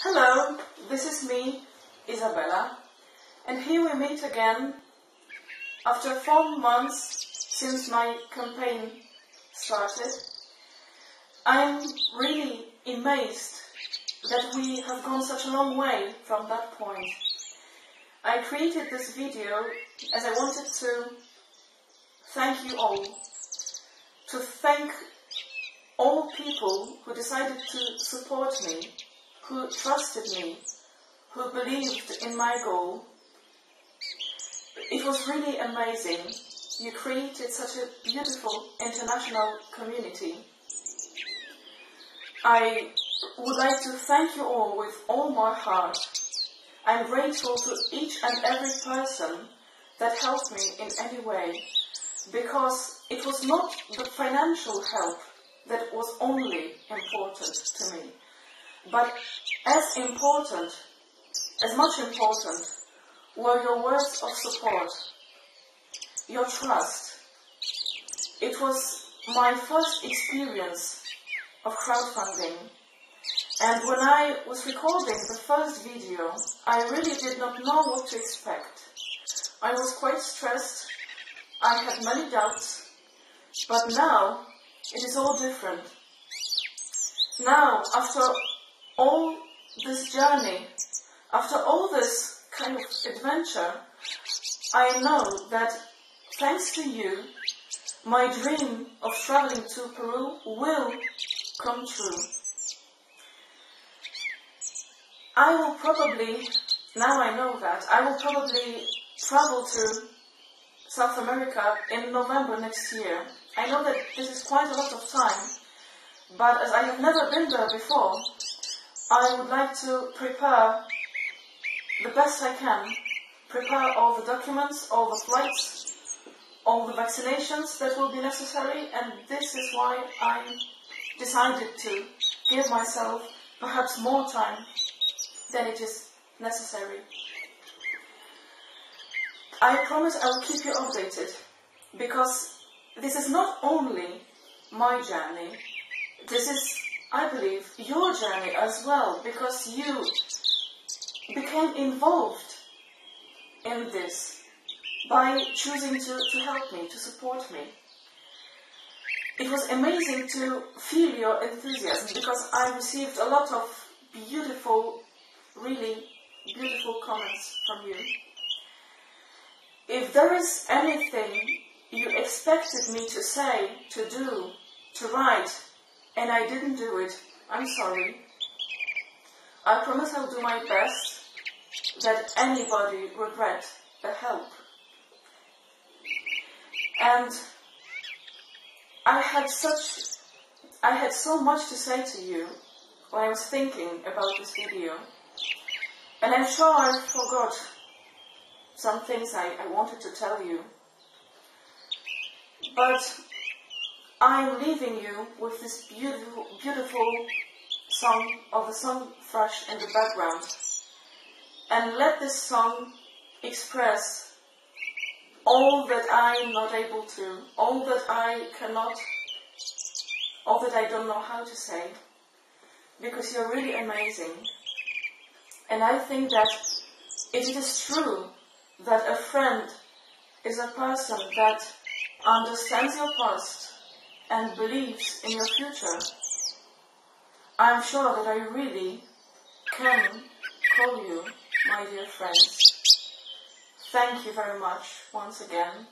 Hello, this is me, Isabella, and here we meet again after 4 months since my campaign started. I'm really amazed that we have gone such a long way from that point. I created this video as I wanted to thank you all, to thank all people who decided to support me, who trusted me, who believed in my goal. It was really amazing. You created such a beautiful international community. I would like to thank you all with all my heart. I'm grateful to each and every person that helped me in any way, because it was not the financial help that was only important to me, but as much important, were your words of support, your trust. It was my first experience of crowdfunding, and when I was recording the first video, I really did not know what to expect. I was quite stressed, I had many doubts, but now it is all different. Now, after all this journey, after all this kind of adventure, I know that thanks to you, my dream of traveling to Peru will come true. I will probably, now I know that, I will probably travel to South America in November next year. I know that this is quite a lot of time, but as I have never been there before, I would like to prepare the best I can, prepare all the documents, all the flights, all the vaccinations that will be necessary, and this is why I decided to give myself perhaps more time than it is necessary. I promise I will keep you updated, because this is not only my journey, this is, I believe, your journey as well, because you became involved in this by choosing to help me, to support me. It was amazing to feel your enthusiasm, because I received a lot of beautiful, really beautiful comments from you. If there is anything you expected me to say, to do, to write, and I didn't do it, I'm sorry. I promise I'll do my best that anybody regret the help. And I had so much to say to you when I was thinking about this video, and I'm sure I forgot some things I wanted to tell you. But I'm leaving you with this beautiful, beautiful song of the song Fresh in the background. And let this song express all that I'm not able to, all that I cannot, all that I don't know how to say, because you're really amazing. And I think that it is true that a friend is a person that understands your past and believes in your future. I'm sure that I really can call you my dear friends. Thank you very much once again.